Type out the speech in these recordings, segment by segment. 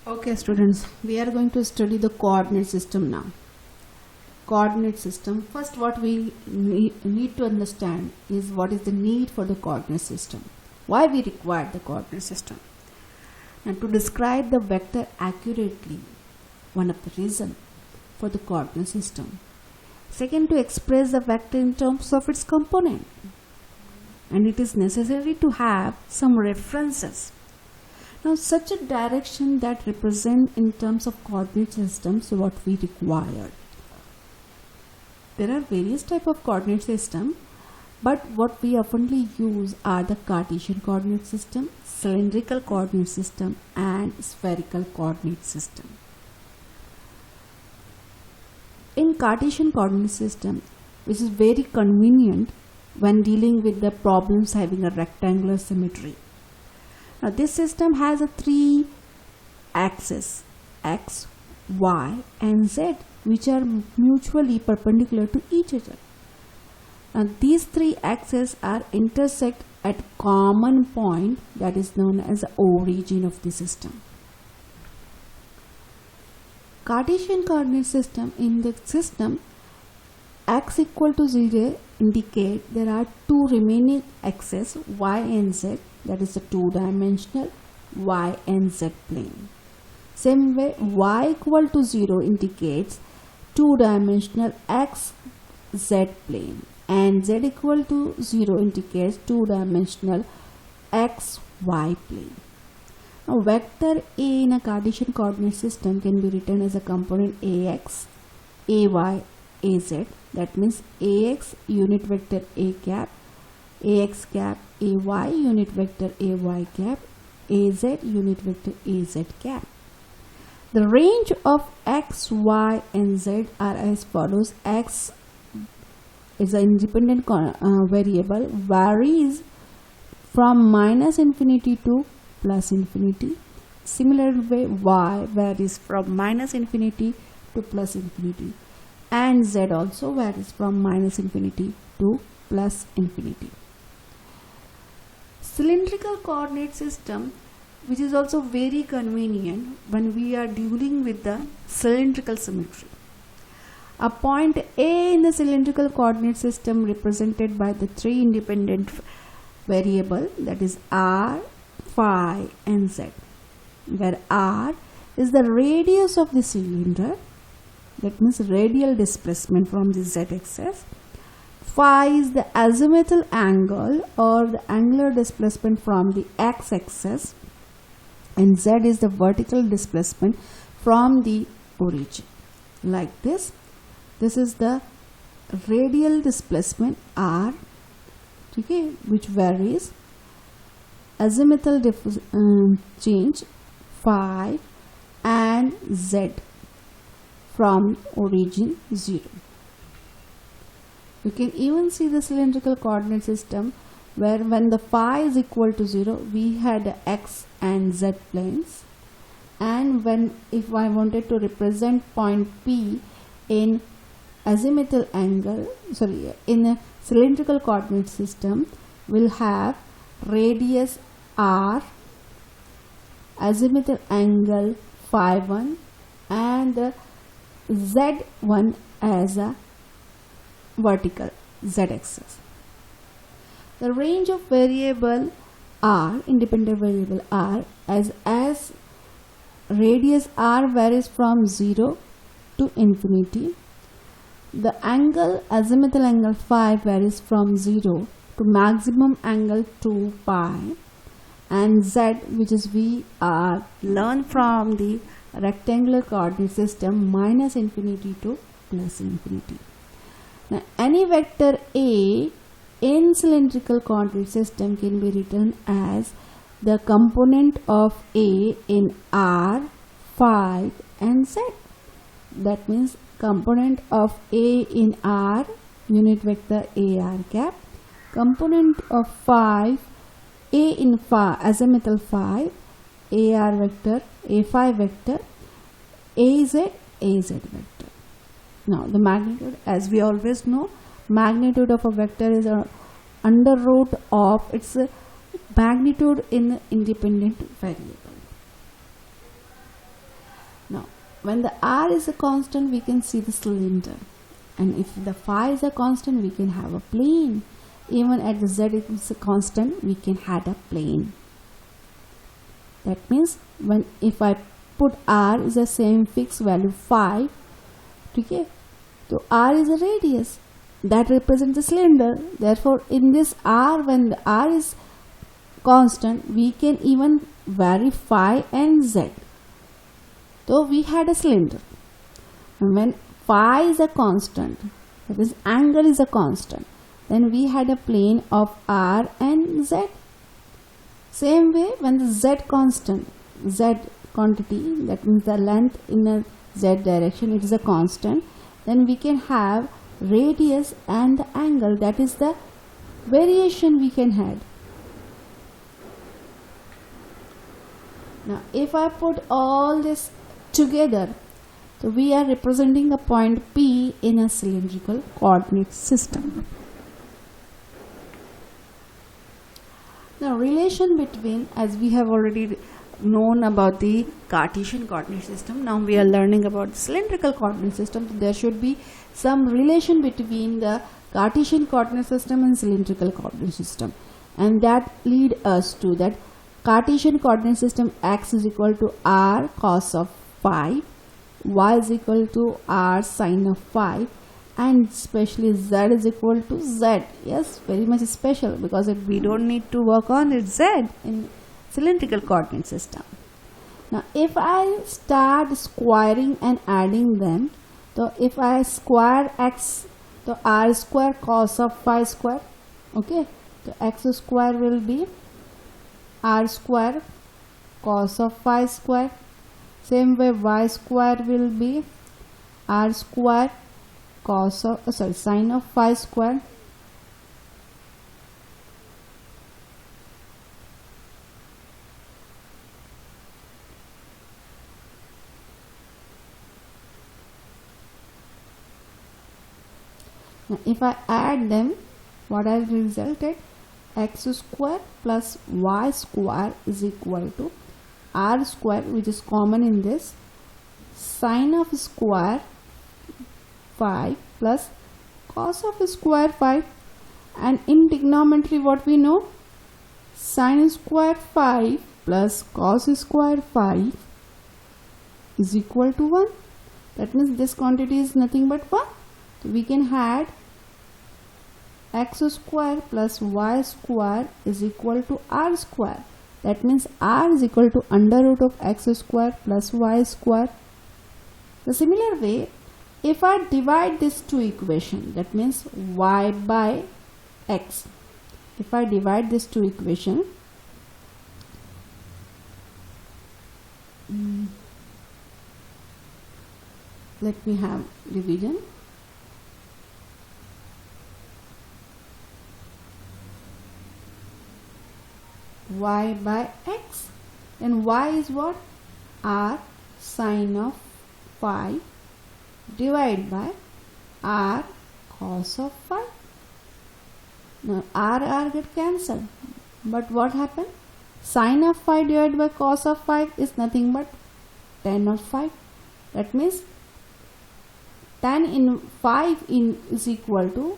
Okay students, we are going to study the coordinate system now. Coordinate system. First what we need to understand is what is the need for the coordinate system. Why we require the coordinate system. And to describe the vector accurately, one of the reason for the coordinate system. Second, to express the vector in terms of its component. And it is necessary to have some references. Now such a direction that represent in terms of coordinate systems what we require. There are various type of coordinate system, but what we oftenly use are the Cartesian coordinate system, cylindrical coordinate system and spherical coordinate system. In Cartesian coordinate system, which is very convenient when dealing with the problems having a rectangular symmetry. Now this system has a three axes, x, y and z, which are mutually perpendicular to each other. Now these three axes are intersect at common point that is known as the origin of the system. Cartesian coordinate system, in the system x equal to 0 indicate there are two remaining axes y and z, that is the two-dimensional y and z plane. Same way, y equal to 0 indicates two-dimensional x z plane and z equal to 0 indicates two-dimensional x y plane. Now vector A in a Cartesian coordinate system can be written as a component ax, ay, az. That means ax unit vector a cap, ax cap, ay unit vector ay cap, az unit vector az cap. The range of x, y and z are as follows. X is an independent variable, varies from minus infinity to plus infinity. Similar way, y varies from minus infinity to plus infinity, and z also varies from minus infinity to plus infinity. Cylindrical coordinate system, which is also very convenient when we are dealing with the cylindrical symmetry. A point A in the cylindrical coordinate system represented by the three independent variable, that is r, phi and z, where r is the radius of the cylinder, that means radial displacement from the z-axis. Phi is the azimuthal angle or the angular displacement from the x-axis, and z is the vertical displacement from the origin. Like this, this is the radial displacement r, okay, which varies. Azimuthal change phi and z from origin 0. You can even see the cylindrical coordinate system where when the phi is equal to 0 we had x and z planes, and when if I wanted to represent point P in azimuthal angle, in a cylindrical coordinate system, will have radius r, azimuthal angle phi 1 and the z1 as a vertical z-axis. The range of variable r, independent variable r, as radius r varies from 0 to infinity. The angle, azimuthal angle phi, varies from 0 to maximum angle 2 pi, and z, which is we learn from the rectangular coordinate system, minus infinity to plus infinity. Now any vector A in cylindrical coordinate system can be written as the component of A in r, phi and z. That means component of A in r, unit vector ar cap, component of phi, A in phi, azimuthal phi, ar vector, a phi vector, az vector. Now the magnitude, as we always know, magnitude of a vector is a under root of its magnitude in independent variable. Now, when the r is a constant, we can see the cylinder, and if the phi is a constant, we can have a plane. Even at the z is a constant, we can have a plane. That means if I put r is the same fixed value phi, okay, so r is a radius that represents the cylinder. Therefore, in this r, when the r is constant, we can even vary phi and z. So we had a cylinder, and when phi is a constant, that is angle is a constant, then we had a plane of r and z. Same way, when the z constant, z quantity, that means the length in a z direction, it is a constant, then we can have radius and the angle, that is the variation we can have. Now if I put all this together, so we are representing a point P in a cylindrical coordinate system. Now relation between, as we have already known about the Cartesian coordinate system, now we are learning about the cylindrical coordinate system. So there should be some relation between the Cartesian coordinate system and cylindrical coordinate system, and that lead us to that Cartesian coordinate system, x is equal to r cos of phi, y is equal to r sin of phi, and especially z is equal to z. Yes, very much special, because we don't need to work on it z in cylindrical coordinate system. Now if I start squaring and adding them, so if I square x, so r square cos of phi square, okay, so x square will be r square cos of phi square. Same way y square will be r square cos of sin of phi square. Now if I add them, what has resulted? X square plus y square is equal to r square, which is common in this, sin of square phi plus cos of square phi, and in trigonometry what we know, sin square phi plus cos square phi is equal to 1. That means this quantity is nothing but 1. So we can add x square plus y square is equal to r square. That means r is equal to under root of x square plus y square. The similar way, if I divide these two equations, that means y by x, if I divide these two equations, let me have division. Y by x, and y is what? R sin of phi divided by r cos of phi. Now r get cancelled, but what happened? Sin of phi divided by cos of phi is nothing but tan of phi. That means tan in phi is equal to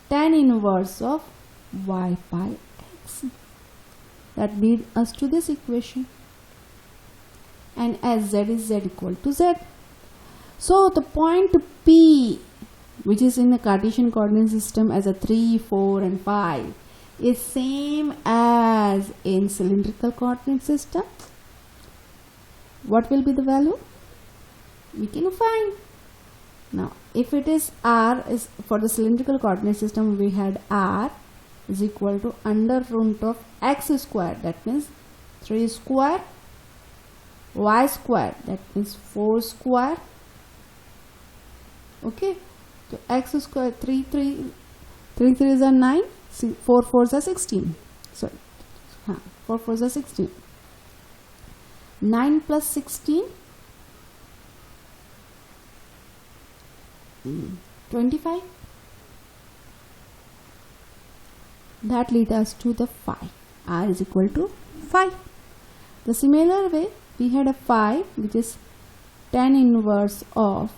tan inverse of y by x. That leads us to this equation, and as z is z equal to z. So the point P, which is in the Cartesian coordinate system as a 3, 4 and 5, is same as in cylindrical coordinate system. What will be the value? We can find. Now if it is r, is for the cylindrical coordinate system, we had r is equal to under root of x square, that means 3 square, y square, that means 4 square, okay, so x square, 3 3s are 9, 4 4s are 16, sorry, 4 4s are 16, 9 plus 16, 25. That leads us to the phi. R is equal to phi. The similar way, we had a phi which is tan inverse of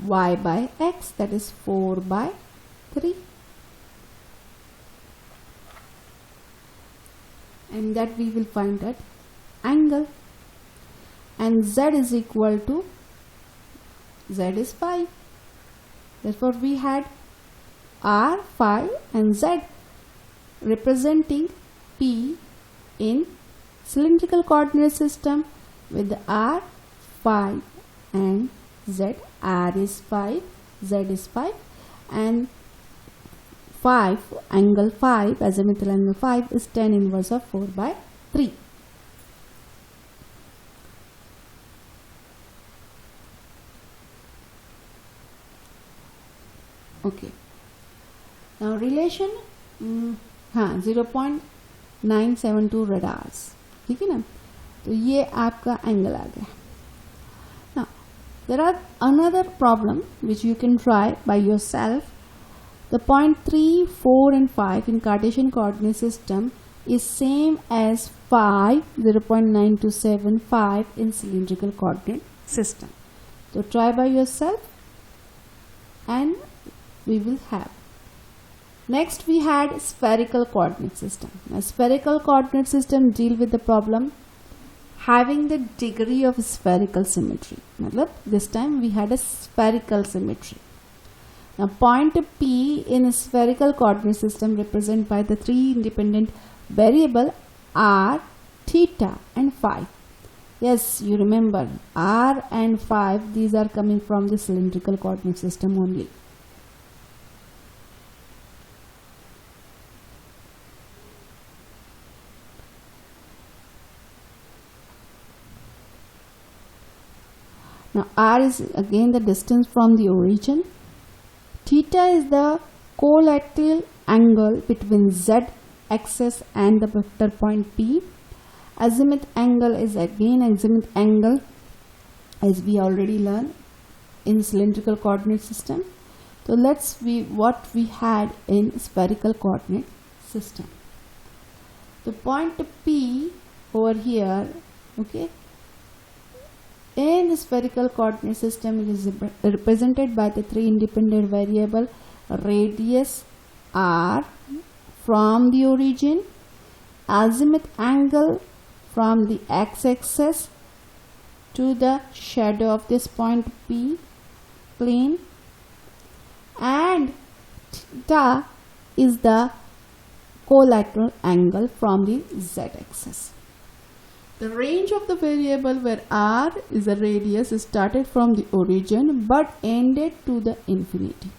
y by x, that is 4 by 3, and that we will find that angle. And z is equal to, z is 5, therefore we had r, phi and z representing P in cylindrical coordinate system with r, phi and z. R is 5, z is 5, and 5, angle 5, azimuthal angle 5 is tan inverse of 4 by 3. Okay, now relation 0.972 radars, ठीक है ना, तो ये आपका angle आ गया. Now there are another problem which you can try by yourself. The point 3, 4 and 5 in Cartesian coordinate system is same as 5, 0.9275 in cylindrical coordinate system. So try by yourself and we will have. Next we had spherical coordinate system. Now spherical coordinate system deal with the problem having the degree of spherical symmetry. Matlab, this time we had a spherical symmetry. Now point P in a spherical coordinate system represented by the three independent variable r, theta and phi. Yes, you remember r and phi, these are coming from the cylindrical coordinate system only. Now r is again the distance from the origin. Theta is the collateral angle between z axis and the vector point P. Azimuth angle is again azimuth angle, as we already learned in cylindrical coordinate system. So let's see what we had in spherical coordinate system. The point P over here, okay, in the spherical coordinate system it is represented by the three independent variable radius r from the origin, azimuth angle from the x-axis to the shadow of this point P plane, and theta is the collateral angle from the z-axis. The range of the variable where r is the radius started from the origin but ended to the infinity,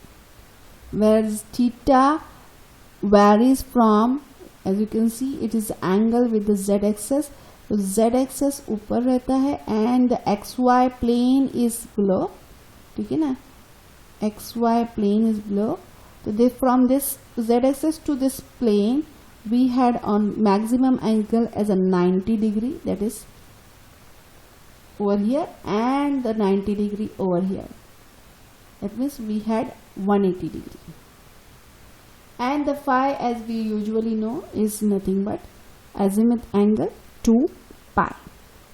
whereas theta varies from, as you can see, it is angle with the z-axis. So z-axis ऊपर रहता है and the xy plane is below, ठीक है ना, xy plane is below. So they, from this z-axis to this plane we had on maximum angle as a 90 degree, that is over here, and the 90 degree over here. That means we had 180 degree. And the phi, as we usually know, is nothing but azimuth angle 2 pi.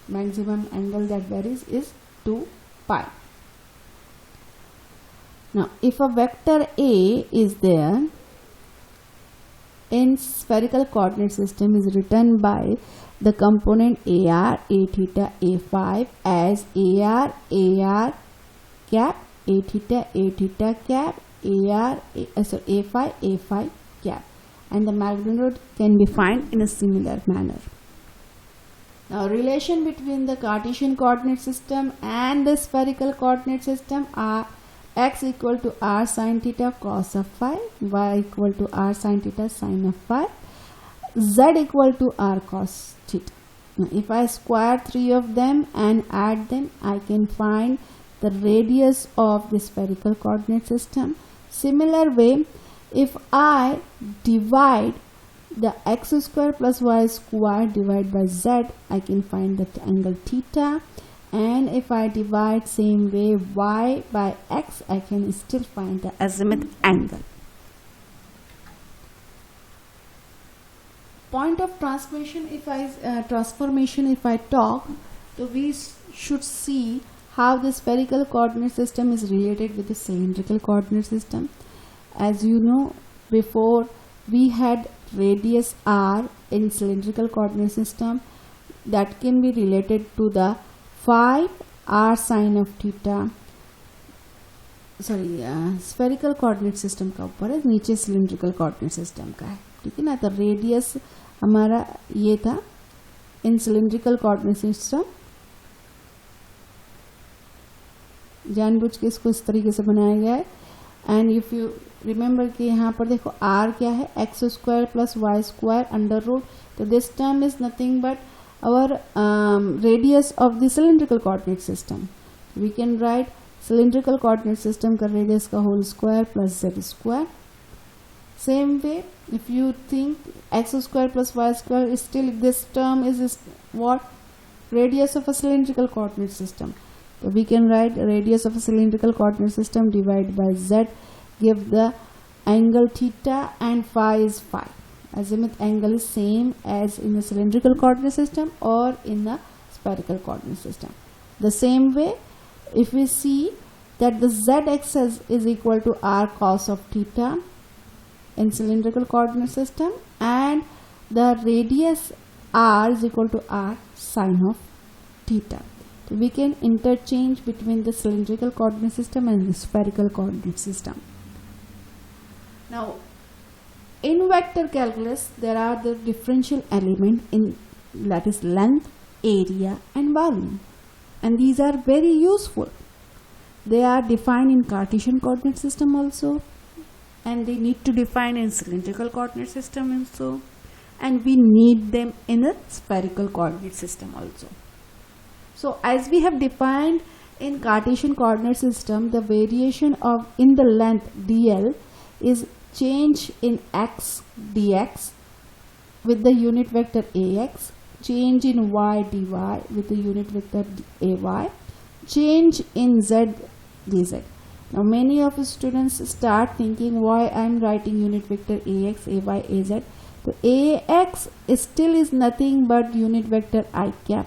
Maximum angle that varies is 2 pi. Now if a vector A is there in spherical coordinate system is written by the component AR, A theta, A phi as AR, AR cap, A theta cap, AR, A phi cap, and the magnitude can be found in a similar manner. Now relation between the Cartesian coordinate system and the spherical coordinate system are x equal to r sin theta cos of phi, y equal to r sin theta sin of phi, z equal to r cos theta. Now if I square three of them and add them, I can find the radius of the spherical coordinate system. Similar way, if I divide the x square plus y square divided by z, I can find the angle theta. And if I divide same way y by x, I can still find the azimuth angle. Point of transformation, if I talk, So we should see how the spherical coordinate system is related with the cylindrical coordinate system. As you know, before we had radius r in cylindrical coordinate system that can be related to the phi r sine of theta. Sorry spherical coordinate system का ऊपर है, नीचे cylindrical coordinate system का है, ठीक है ना. तो रेडियस हमारा ये था इन सिलिंड्रिकल कोऑर्डिनेट सिस्टम. जानबूझ के इसको इस तरीके से बनाया गया है. एंड इफ यू रिमेंबर कि यहाँ पर देखो r क्या है, X square plus Y square under root. तो this term is nothing but our radius of the cylindrical coordinate system. We can write cylindrical coordinate system का radius का whole square plus z square. Same way, if you think x square plus y square is still this term is what? Radius of a cylindrical coordinate system. So we can write radius of a cylindrical coordinate system divided by z, give the angle theta, and phi is phi. Azimuth angle is same as in the cylindrical coordinate system or in the spherical coordinate system. The same way, if we see that the z-axis is equal to r cos of theta in cylindrical coordinate system and the radius r is equal to r sine of theta. So we can interchange between the cylindrical coordinate system and the spherical coordinate system. Now in vector calculus there are the differential element in, that is length, area and volume. And these are very useful. They are defined in Cartesian coordinate system also, and they need to define in cylindrical coordinate system also, and we need them in a spherical coordinate system also. So as we have defined in Cartesian coordinate system, the variation of in the length dl is change in x dx with the unit vector ax, change in y dy with the unit vector ay, change in z dz. Now many of the students start thinking why I am writing unit vector ax, ay, az. So ax still is nothing but unit vector I cap,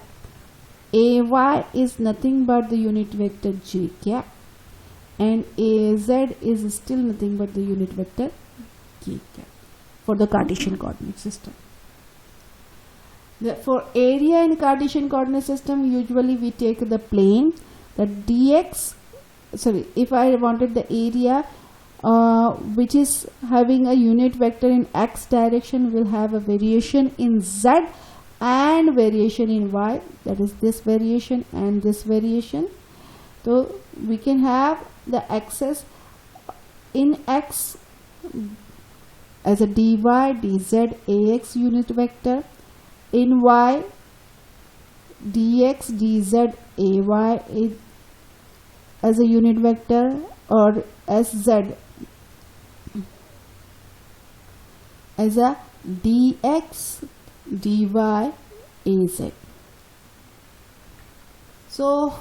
ay is nothing but the unit vector j cap, and az is still nothing but the unit vector k cap for the Cartesian coordinate system. For area in Cartesian coordinate system, usually we take the plane, the dx, sorry, if I wanted the area which is having a unit vector in x direction, will have a variation in z and variation in y, that is this variation and this variation. So we can have the axis in x as a dy, dz, ax unit vector, in y dx, dz, ay as a unit vector, or sz as a dx, dy, az. So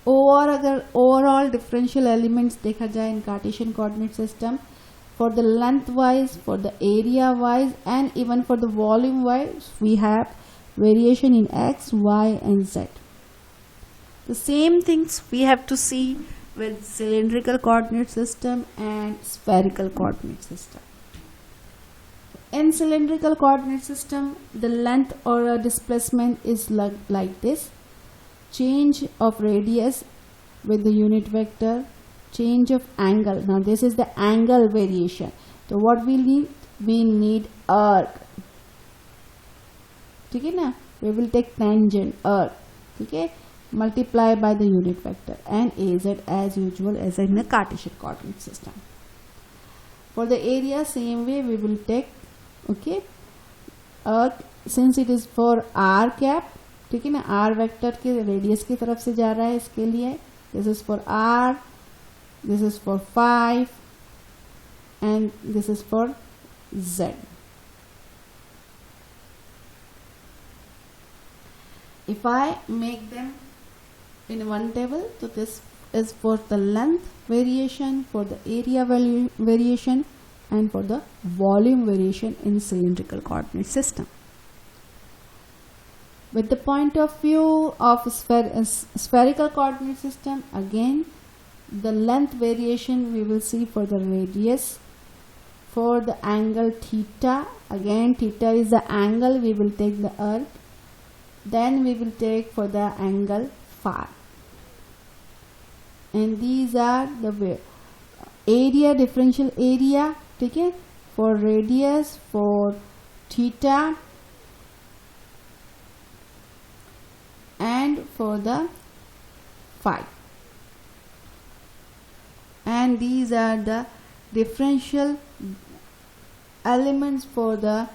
overall differential elements देखा जाए in Cartesian coordinate system, for the length wise, for the area wise, and even for the volume wise, we have variation in x, y and z. The same things we have to see with cylindrical coordinate system and spherical coordinate system. In cylindrical coordinate system, the length or a displacement is like this: change of radius with the unit vector, change of angle. Now this is the angle variation. So what we need? We need arc. ठीक है ना? We will take tangent, arc. ठीक है? Multiply by the unit vector and az as usual as in the Cartesian coordinate system. For the area, same way we will take, okay, arc, since it is for r cap, ठीक है ना, r vector के radius की तरफ से जा रहा है, इसके लिए this is for r, this is for 5 and this is for z. If I make them in one table, so this is for the length variation, for the area value variation and for the volume variation in cylindrical coordinate system. With the point of view of spherical coordinate system, again the length variation we will see for the radius. For the angle theta, again theta is the angle we will take the earth. Then we will take for the angle phi. And these are the area, differential area, okay, for radius, for theta, and for the phi. And these are the differential elements for the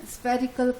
spherical